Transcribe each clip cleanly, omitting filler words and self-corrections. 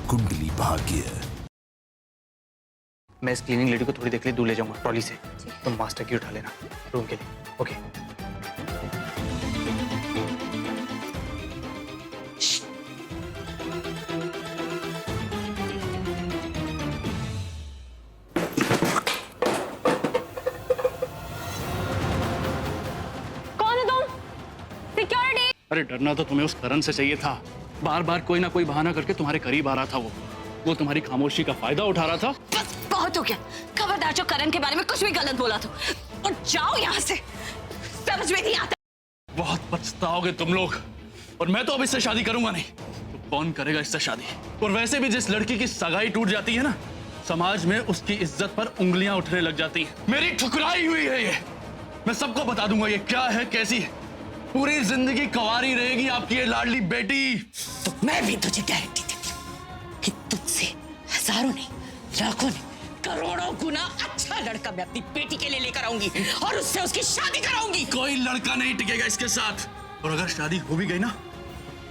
कुंडली भाग्य। मैं इस cleaning lady को थोड़ी देर के लिए दूर ले जाऊंगा ट्रॉली से। तुम मास्टर की उठा लेना रूम के लिए। ओके। कौन हो तुम? सिक्योरिटी। अरे डरना तो तुम्हें उस करण से चाहिए था। बार बार कोई ना कोई बहाना करके तुम्हारे करीब आ रहा था। वो तुम्हारी खामोशी का फायदा उठा रहा था। बस बहुत हो गया। खबरदार जो करण के बारे में कुछ भी गलत बोला तो और जाओ यहाँ से। समझ में नहीं आता। बहुत पछताओगे तुम लोग। और मैं तो अब इससे शादी करूंगा नहीं। तो कौन करेगा इससे शादी? और वैसे भी जिस लड़की की सगाई टूट जाती है ना, समाज में उसकी इज्जत पर उंगलियां उठने लग जाती हैं। मेरी ठुकराई हुई है ये। मैं सबको बता दूंगा ये क्या है, कैसी है। पूरी जिंदगी कंवारी रहेगी आपकी ये लाडली बेटी। तो मैं भी तुझे गारंटी देती हूँ कि तुझसे हजारों नहीं, लाखों नहीं, करोड़ों गुना अच्छा लड़का मैं अपनी बेटी के लिए लेकर आऊंगी और उससे उसकी शादी कराऊंगी। कोई लड़का नहीं टिकेगा इसके साथ। और अगर शादी हो भी गई ना,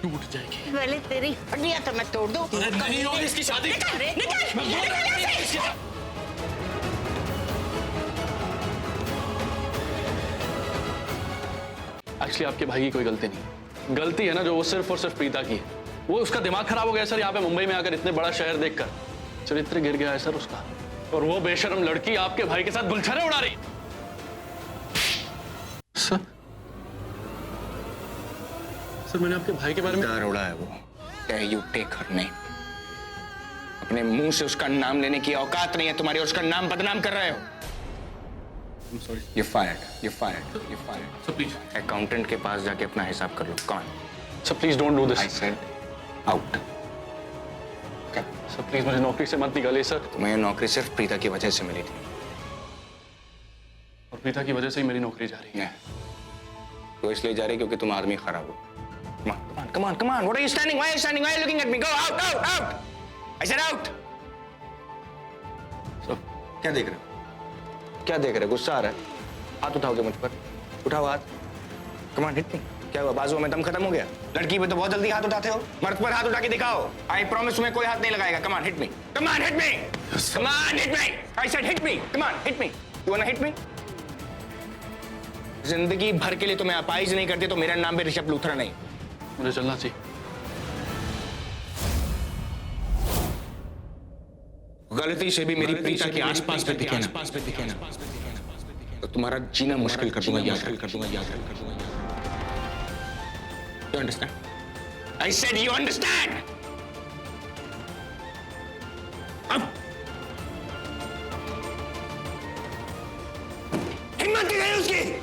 टूट जाएगी। पहले तेरी हड्डियां तो मैं तोड़ दूं। अरे नहीं होगी इसकी शादी। निकल, निकल, निकल यहाँ से। एक्चुअली आपके भाई की कोई गलती नहीं। गलती है ना जो वो सिर्फ और सिर्फ प्रीता की है। वो उसका दिमाग खराब हो गया सर, यहाँ पे मुंबई में आकर इतने बड़ा शहर देखकर चरित्र गिर गया है सर उसका। और वो बेशर्म लड़की आपके भाई के साथ गुलछरे उड़ा रही। सर मैंने आपके भाई के बारे में उड़ा है वो। You take her name. अपने मुंह से उसका नाम लेने की औकात नहीं है तुम्हारी और उसका नाम बदनाम कर रहे हो। Sorry. You're fired. You're fired. You're fired. Sir please. Accountant के पास जाके अपना हिसाब कर लो। कौन? Sir please don't do this. I said out. Sir please मुझे नौकरी से मत निकालिए सर। तुम्हें नौकरी सिर्फ प्रीता की वजह से मिली थी। और प्रीता की वजह से ही मेरी नौकरी जा रही है। तो इसलिए जा रही क्योंकि तुम आदमी खराब हो। Come on, come on. What are you standing? Why are you standing? Why are you looking at me? Go out, out, out. I said out. Sir क्या देख रहे हो? क्या देख रहे हो? गुस्सा आ रहा है? हाथ उठाओगे मुझ पर? उठाओ हाथ। Come on, hit me. क्या हुआ? बाजुओं में दम खत्म हो गया? लड़की पे तो बहुत जल्दी हाथ उठाते हो। मर्द पर हाथ उठा के दिखाओ। I promise तुम्हें कोई हाथ नहीं लगाएगा। Come on, hit me. Come on, hit me. Come on, hit me. I said hit me. Come on, hit me. You wanna hit me? जिंदगी भर के लिए तुम्हें अपाइज नहीं करते तो मेरा नाम भी ऋषभ लूथरा नहीं। मुझे चलना चाहिए। गलती से भी मेरी प्रीता के आसपास पे दिखे ना तो तुम्हारा जीना मुश्किल कर दूंगा। याद कर दूंगा। You understand? I said you understand. अब हिम्मत की गई उसकी।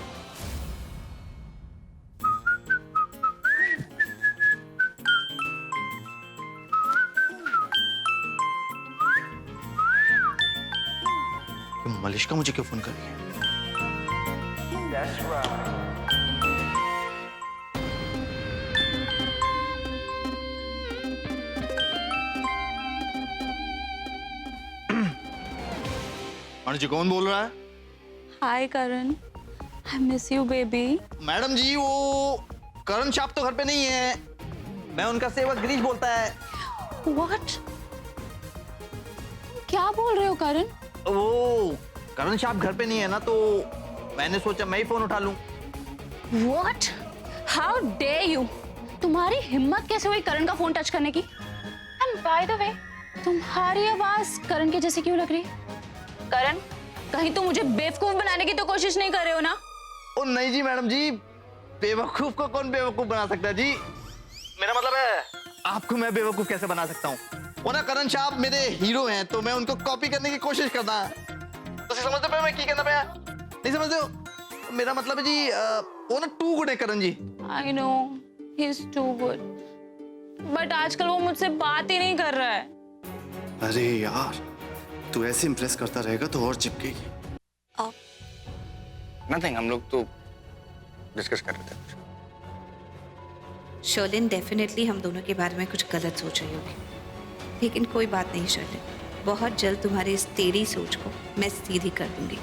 मलिश्का मुझे क्यों फोन कर रही है? जी कौन बोल रहा है? Hi Karan, I miss you baby. Madam ji वो करण छाप तो घर पे नहीं है। मैं उनका सेवक गिरीश बोलता है। व्हाट? क्या बोल रहे हो करण? वो करण छाप घर पे नहीं है ना, तो मैंने सोचा मैं ही फोन उठा लूं। व्हाट? How dare you? तुम्हारी हिम्मत कैसे हुई करण का फोन टच करने की? एंड बाय द वे, तुम्हारी आवाज करण के जैसे क्यों लग रही? करण, कहीं तो मुझे बेवकूफ बनाने की तो कोशिश नहीं कर रहे हो ना? ओ नहीं जी मैडम जी, बेवकूफ को कौन बेवकूफ बना सकता है जी? मेरा मतलब है आपको मैं बेवकूफ कैसे बना सकता हूँ? वो ना करण छाप मेरे हीरो हैं, तो मैं उनको कॉपी करने की कोशिश करना है। तो समझते पे मैं क्या करना पाया? नहीं समझते हो? मेरा मतलब है जी वो ना टू गुड है Karan ji. I know he is too good, but आजकल वो मुझसे बात ही नहीं कर रहा है। अरे यार, तू ऐसे इंप्रेस करता रहेगा तो और चिपकेगी। नथिंग, हम लोग तो डिस्कस कर रहे थे कुछ। शर्लिन डेफिनेटली हम दोनों के बारे में कुछ गलत सोच रही होगी, लेकिन कोई बात नहीं शर्लिन, बहुत जल्द तुम्हारी इस टेढ़ी सोच को मैं सीधी कर दूंगी।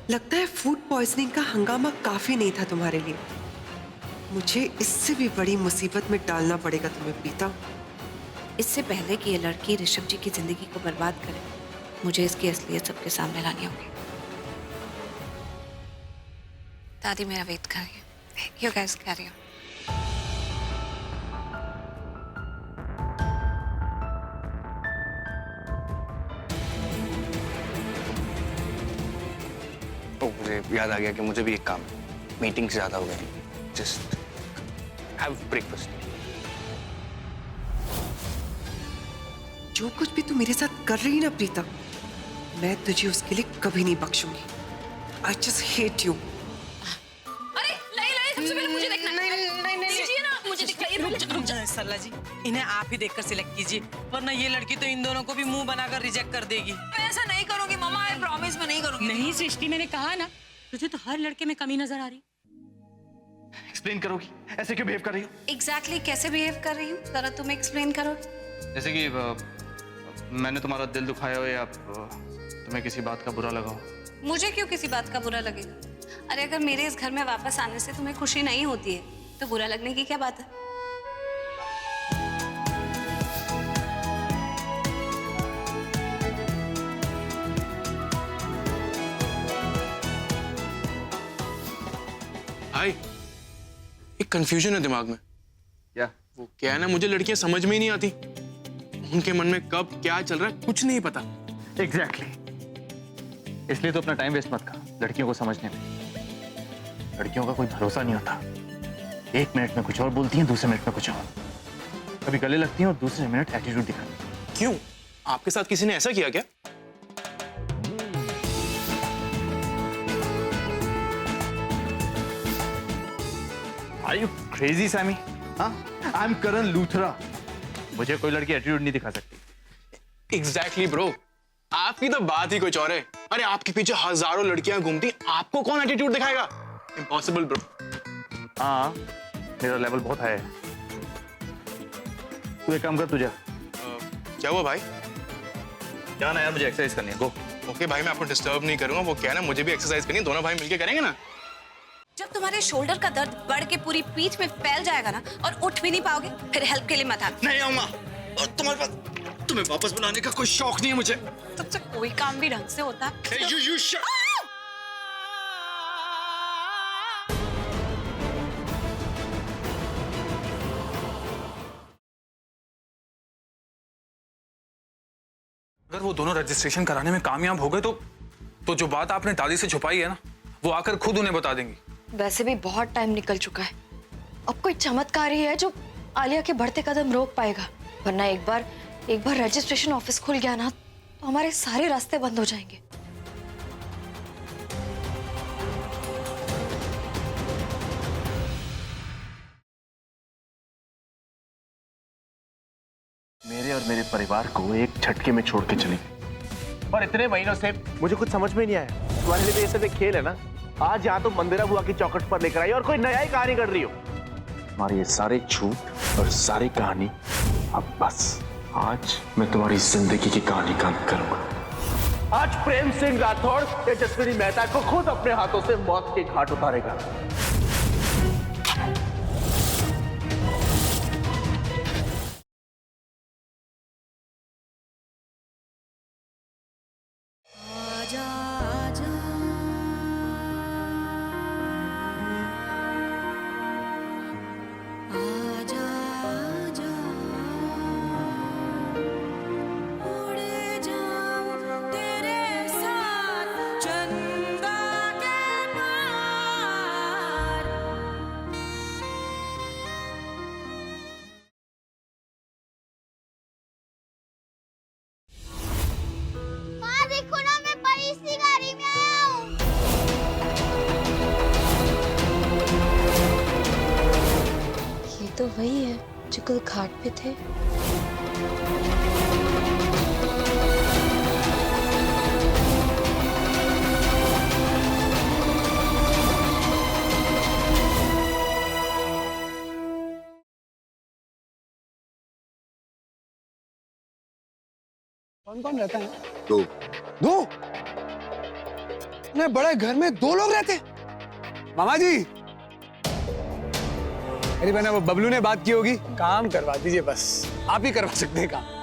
लगता है फूड पॉइजनिंग का हंगामा काफी नहीं था तुम्हारे लिए। मुझे इससे भी बड़ी मुसीबत में डालना पड़ेगा तुम्हें प्रीता। इससे पहले कि ये लड़की ऋषभ जी की जिंदगी को बर्बाद करे, मुझे इसकी असलियत सबके सामने लानी होगी। दादी मेरा वेट कर रही है। You guys carry on. मुझे याद आ गया कि मुझे भी एक काम है, मीटिंग ज्यादा हो गई, जस्ट हैव ब्रेकफास्ट। जो कुछ भी तू मेरे साथ कर रही है ना प्रीतम, मैं तुझे उसके लिए कभी नहीं बख्शूंगी। I just hate you. अरे नहीं सबसे पहले मुझे देखना। नहीं लीजिए ना, मुझे दिखाइए। रुक जा सरला जी, इन्हें आप ही देखकर सिलेक्ट कीजिए, वरना ये लड़की तो इन दोनों को भी मुंह बनाकर रिजेक्ट कर देगी। मैं ऐसा नहीं करूंगी मामा, आई प्रॉमिस मैं नहीं करूंगी। नहीं सृष्टि, मैंने कहा ना, तुझे तो हर लड़के में कमी नजर आ रही। एक्सप्लेन करोगी? ऐसे क्यों बिहेव कर रही हो? एग्जैक्टली कैसे बिहेव कर रही हूँ, जरा तुम एक्सप्लेन करो। जैसे कि मैंने तुम्हारा दिल दुखाया हो या तुम्हें किसी बात का बुरा लगा हो। मुझे क्यों किसी बात का बुरा लगेगा? अरे अगर मेरे इस घर में वापस आने से तुम्हें खुशी नहीं होती है तो बुरा लगने की क्या बात है? भाई, एक कंफ्यूजन है दिमाग में। क्या? वो क्या है ना, मुझे लड़कियां समझ में ही नहीं आती। उनके मन में कब क्या चल रहा है कुछ नहीं पता। एग्जैक्टली। इसलिए तो अपना टाइम वेस्ट मत कर लड़कियों को समझने में। लड़कियों का कोई भरोसा नहीं होता। एक मिनट में कुछ और बोलती हैं, दूसरे मिनट में कुछ और। कभी गले लगती हैं और दूसरे मिनट एटीट्यूड दिखाती हैं। क्यों? आपके साथ किसी ने ऐसा किया क्या? Are you crazy, Sammy? हाँ? I'm Karan Luthra. मुझे कोई लड़की एटीट्यूड नहीं दिखा सकती। एग्जैक्टली ब्रो, आपकी तो बात ही कुछ और है। अरे आपके पीछे हजारों लड़कियां घूमती, आपको कौन एटीट्यूड दिखाएगा? Impossible bro. हाँ, मेरा लेवल बहुत हाई है। तू एक काम कर, तुझे क्या हुआ भाई? जाना यार, मुझे एक्सरसाइज करनी है। गो। ओके भाई, मैं आपको डिस्टर्ब नहीं करूंगा। वो क्या है ना, मुझे भी एक्सरसाइज करनी है, दोनों भाई मिलके करेंगे ना। जब तुम्हारे शोल्डर का दर्द बढ़ के पूरी पीठ में फैल जाएगा ना और उठ भी नहीं पाओगे, फिर हेल्प के लिए मत आना। नहीं आऊंगा। और तुम्हारे पास तुम्हें वापस बुलाने का कोई शौक नहीं है मुझे। तुमसे कोई काम भी ढंग से होता है? You shut- अगर वो दोनों रजिस्ट्रेशन कराने में कामयाब हो गए तो जो बात आपने दादी से छुपाई है ना, वो आकर खुद उन्हें बता देंगी। वैसे भी बहुत टाइम निकल चुका है, अब कोई चमत्कार ही है जो आलिया के बढ़ते कदम रोक पाएगा। वरना एक बार रजिस्ट्रेशन ऑफिस खुल गया ना तो हमारे सारे रास्ते बंद हो जाएंगे। मेरे और मेरे परिवार को एक झटके में छोड़ के चली गई। और इतने महीनों से मुझे कुछ समझ में नहीं आया। तुम्हारे लिए तो ये सब एक खेल है ना। आज यहाँ तो मंदिरा बुआ की चौखट पर लेकर आई और कोई नया ही कहानी कर रही हो। तुम्हारे ये सारे झूठ और सारी कहानी अब बस। आज मैं तुम्हारी जिंदगी की कहानी का अंत करूंगा। आज प्रेम सिंह राठौड़ तेजस्विनी मेहता को खुद अपने हाथों से मौत के घाट उतारेगा। तो वही है जो कल घाट पे थे। कौन कौन रहता है? दो। बड़े घर में दो लोग रहते? मामा जी अरे बना वो बबलू ने बात की होगी। काम करवा दीजिए बस, आप ही करवा सकते हैं काम।